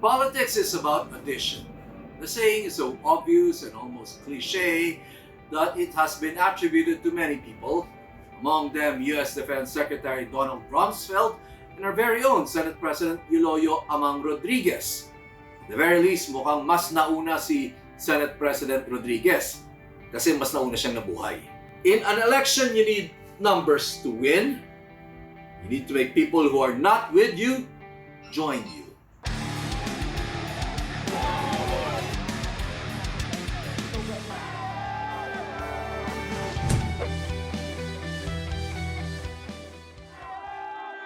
Politics is about addition. The saying is so obvious and almost cliche that it has been attributed to many people, among them U.S. Defense Secretary Donald Rumsfeld and our very own Senate President Eloy Amang Rodriguez. At the very least, mukhang mas nauna si Senate President Rodriguez kasi mas nauna siyang nabuhay. In an election, you need numbers to win. You need to make people who are not with you join you.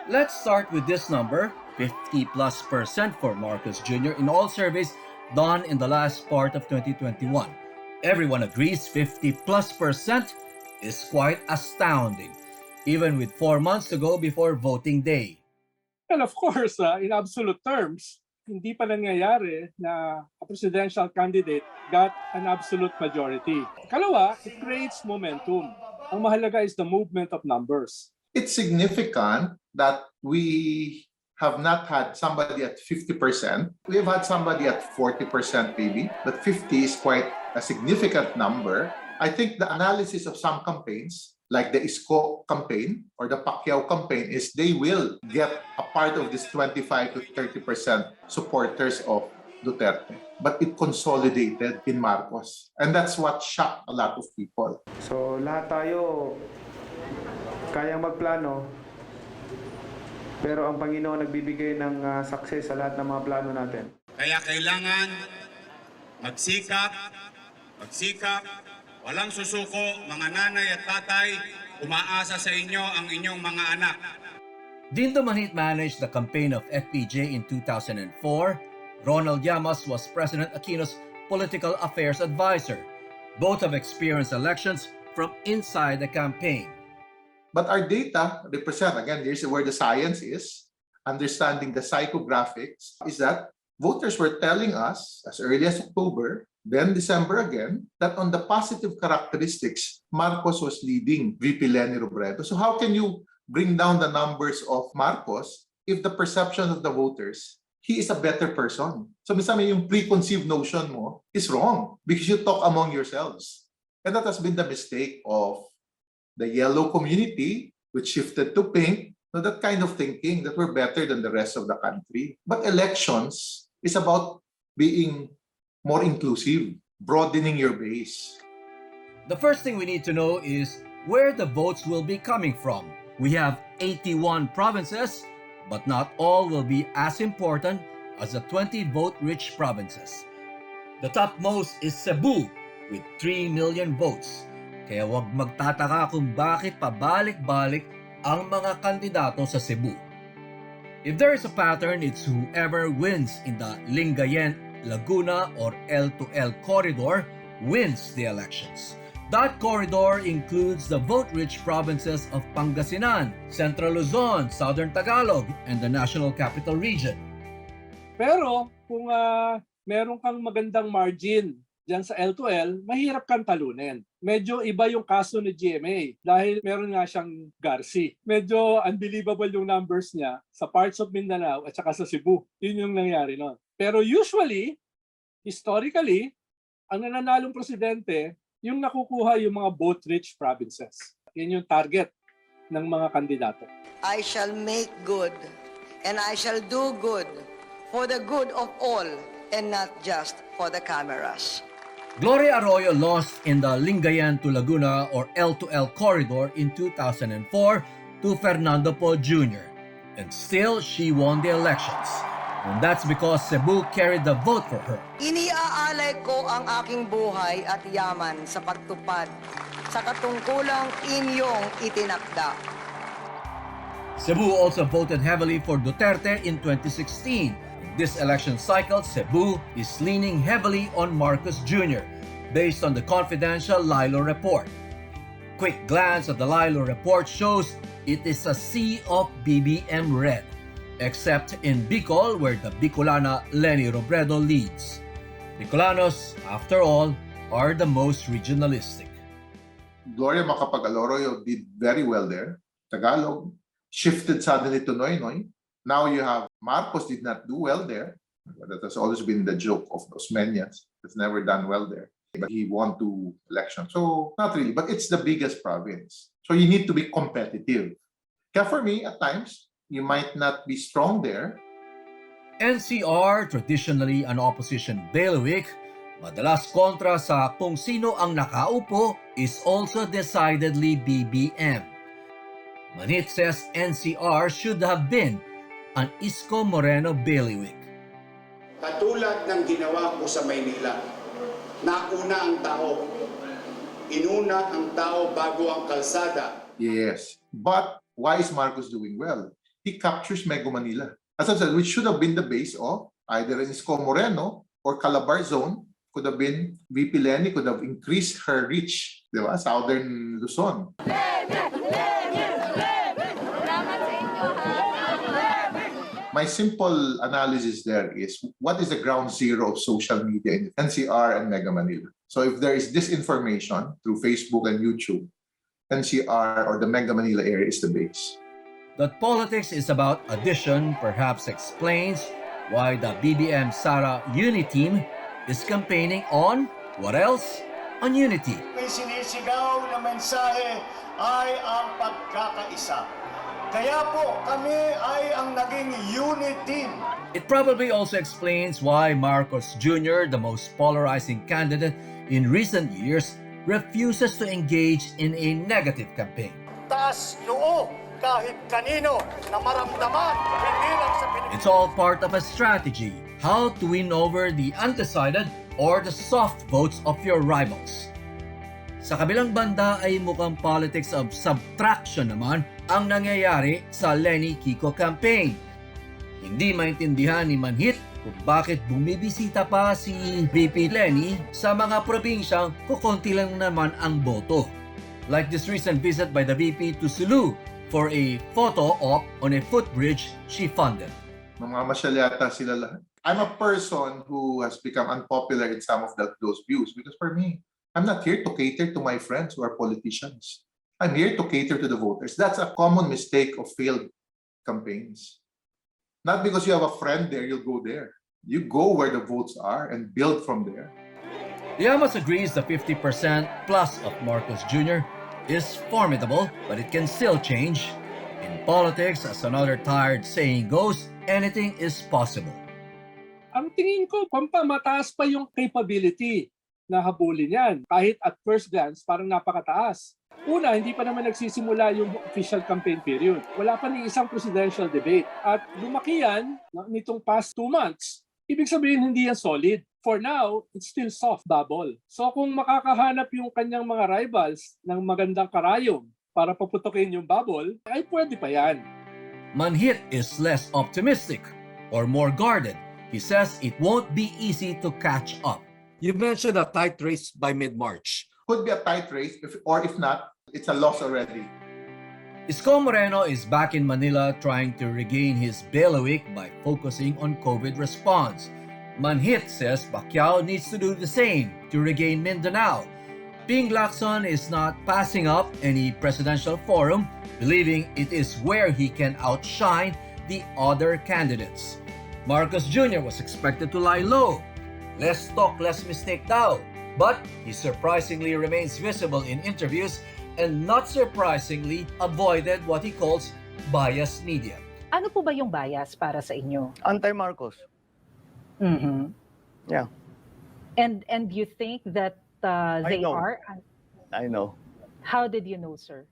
Let's start with this number, 50+% for Marcos Jr. in all surveys done in the last part of 2021. Everyone agrees 50+% is quite astounding, even with 4 months to go before voting day. Well, of course, in absolute terms, hindi pa nangyayari na a presidential candidate got an absolute majority. Kalawa, it creates momentum. Ang mahalaga is the movement of numbers. It's significant that we have not had somebody at 50%. We have had somebody at 40% maybe, but 50 is quite a significant number. I think the analysis of some campaigns, like the Isko campaign or the Pacquiao campaign, is they will get a part of this 25 to 30% supporters of Duterte. But it consolidated in Marcos. And that's what shocked a lot of people. So lahat tayo kayang magplano, pero ang Panginoon nagbibigay ng success sa lahat ng mga plano natin. Kaya kailangan magsikap, walang susuko, mga nanay at tatay, umaasa sa inyo ang inyong mga anak. Dindo Manhit managed the campaign of FPJ in 2004. Ronald Llamas was President Aquino's political affairs advisor. Both have experienced elections from inside the campaign. But our data represent, again, here's where the science is, understanding the psychographics, is that voters were telling us as early as October, then December again, that on the positive characteristics, Marcos was leading VP Leni Robredo. So how can you bring down the numbers of Marcos if the perception of the voters, he is a better person? So minsan yung preconceived notion mo is wrong because you talk among yourselves. And that has been the mistake of the yellow community, which shifted to pink, so that kind of thinking that we're better than the rest of the country. But elections is about being more inclusive, broadening your base. The first thing we need to know is where the votes will be coming from. We have 81 provinces, but not all will be as important as the 20 vote-rich provinces. The topmost is Cebu with 3 million votes. Kaya huwag magtataka kung bakit pabalik-balik ang mga kandidato sa Cebu. If there is a pattern, it's whoever wins in the Lingayen, Laguna, or L2L corridor wins the elections. That corridor includes the vote-rich provinces of Pangasinan, Central Luzon, Southern Tagalog, and the National Capital Region. Pero kung meron kang magandang margin diyan sa L2L, mahirap kang talunin. Medyo iba yung kaso ni GMA dahil meron nga siyang Garci. Medyo unbelievable yung numbers niya sa parts of Mindanao at saka sa Cebu. Yun yung nangyari noon. Pero usually, historically, ang nananalong presidente, yung nakukuha yung mga vote-rich provinces. Yan yung target ng mga kandidato. I shall make good and I shall do good for the good of all and not just for the cameras. Gloria Arroyo lost in the Lingayen to Laguna or L2L corridor in 2004 to Fernando Po Jr. And still, she won the elections. And that's because Cebu carried the vote for her. Iniaalay ko ang aking buhay at yaman sa pagtupad sa katungkulang inyong itinakda. Cebu also voted heavily for Duterte in 2016. This election cycle, Cebu is leaning heavily on Marcos Jr. based on the confidential Lilo Report. Quick glance at the Lilo Report shows it is a sea of BBM red, except in Bicol where the Bicolana Leni Robredo leads. Bicolanos, after all, are the most regionalistic. Gloria Macapagal-Arroyo did very well there. Tagalog shifted suddenly to Noynoy. Now you have Marcos did not do well there. That has always been the joke of Osmeñas. It's never done well there. But he won 2 elections. So, not really. But it's the biggest province. So, you need to be competitive. Kaya for me, at times, you might not be strong there. NCR, traditionally an opposition bailiwick, madalas kontra sa kung sino ang nakaupo, is also decidedly BBM. Manhit says NCR should have been an Isko Moreno bailiwick. Katulad ng ginawa ko sa Maynila, nauna ang tao, inuna ang tao bago ang kalsada. Yes. But why is Marcos doing well? He captures Mega Manila. As I said, which should have been the base of either Isko Moreno or Calabar Zone. Could have been VP Lenny, could have increased her reach, di ba? Southern Luzon. My simple analysis there is, what is the ground zero of social media in NCR and Mega Manila? So if there is disinformation through Facebook and YouTube, NCR or the Mega Manila area is the base. That politics is about addition perhaps explains why the BBM Sara Uni team is campaigning on, what else? On unity. May sinisigaw na mensahe ay ang pagkakaisa. Kaya po kami ay ang naging unit team. It probably also explains why Marcos Jr., the most polarizing candidate in recent years, refuses to engage in a negative campaign. Taas noo kahit kanino na maramdaman, hindi lang sa Pilipinas. It's all part of a strategy, how to win over the undecided or the soft votes of your rivals. Sa kabilang banda ay mukhang politics of subtraction naman ang nangyayari sa Lenny Kiko campaign. Hindi maintindihan ni Manhit kung bakit bumibisita pa si VP Lenny sa mga probinsyang kukonti lang naman ang boto. Like this recent visit by the VP to Sulu for a photo op on a footbridge she funded. Mamamasyal yata sila lahat. I'm a person who has become unpopular in some of those views because for me, I'm not here to cater to my friends who are politicians. I'm here to cater to the voters. That's a common mistake of failed campaigns. Not because you have a friend there, you'll go there. You go where the votes are and build from there. Llamas agrees the 50% plus of Marcos Jr. is formidable, but it can still change. In politics, as another tired saying goes, anything is possible. Ang tingin ko, mataas pa yung capability na habulin yan. Kahit at first glance, parang napakataas. Una, hindi pa naman nagsisimula yung official campaign period. Wala pa ni isang presidential debate. At lumaki yan nitong past 2 months. Ibig sabihin, hindi yan solid. For now, it's still soft bubble. So kung makakahanap yung kanyang mga rivals ng magandang karayom para paputokin yung bubble, ay pwede pa yan. Manhit is less optimistic or more guarded. He says it won't be easy to catch up. You mentioned a tight race by mid-March. Could be a tight race, or if not, it's a loss already. Isko Moreno is back in Manila trying to regain his bailiwick by focusing on COVID response. Manhit says Pacquiao needs to do the same to regain Mindanao. Ping Lacson is not passing up any presidential forum, believing it is where he can outshine the other candidates. Marcos Jr. was expected to lie low. Less talk, less mistake daw. But he surprisingly remains visible in interviews and not surprisingly avoided what he calls biased media. Ano po ba yung bias para sa inyo? Anti-Marcos. Mm-hmm. Yeah. And you think that they know. are? I know. How did you know, sir?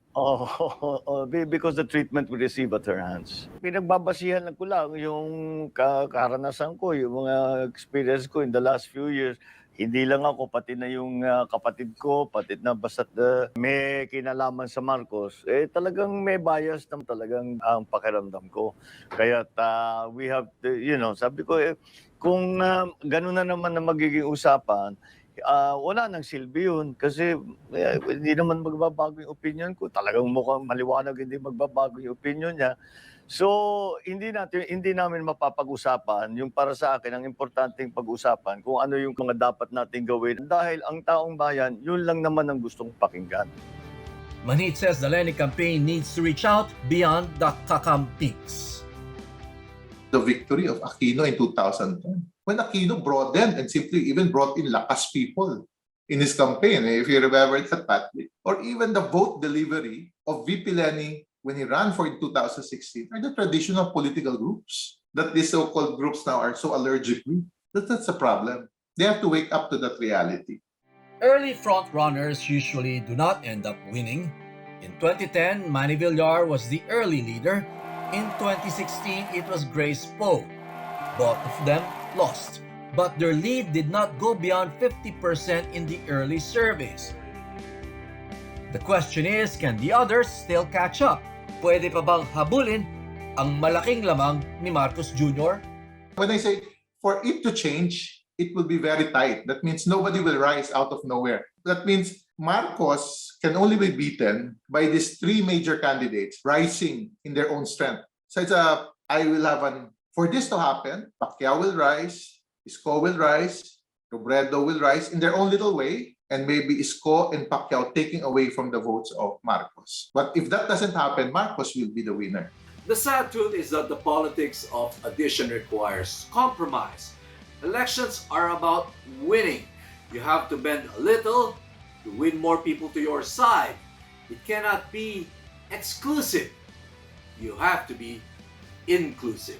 Because the treatment we receive at her hands. Pinagbabasihan ko lang yung karanasan ko, yung mga experience ko in the last few years. Hindi lang ako, pati na yung kapatid ko, pati na basta't may kinalaman sa Marcos, talagang may bias na talagang ang pakiramdam ko. Kaya we have to, sabi ko, kung gano'n na naman na magiging usapan, wala nang silbi yun kasi hindi naman magbabago yung opinion ko. Talagang mukhang maliwanag hindi magbabago yung opinion niya. So, hindi namin mapapag-usapan. Yung para sa akin, ang importanteng pag-usapan kung ano yung mga dapat nating gawin. Dahil ang taong bayan, yun lang naman ang gustong pakinggan. Manhit says the Lenny campaign needs to reach out beyond the kakampings. the victory of Aquino in 2010. When Aquino broadened and simply even brought in Lakas people in his campaign, if you remember that, Patrick. Or even the vote delivery of VP Lenny when he ran for in 2016 are the traditional political groups that these so-called groups now are so allergic with. That's a problem. They have to wake up to that reality. Early frontrunners usually do not end up winning. In 2010, Manny Villar was the early leader. In 2016, it was Grace Poe. Both of them lost, but their lead did not go beyond 50% in the early surveys. The question is, can the others still catch up? Pwede pa bang habulin ang malaking lamang ni Marcos Jr.? When I say for it to change, it will be very tight. That means nobody will rise out of nowhere. That means Marcos can only be beaten by these three major candidates rising in their own strength. So for this to happen, Pacquiao will rise, Isko will rise, Robredo will rise in their own little way, and maybe Isko and Pacquiao taking away from the votes of Marcos. But if that doesn't happen, Marcos will be the winner. The sad truth is that the politics of addition requires compromise. Elections are about winning. You have to bend a little to win more people to your side. It cannot be exclusive. You have to be inclusive.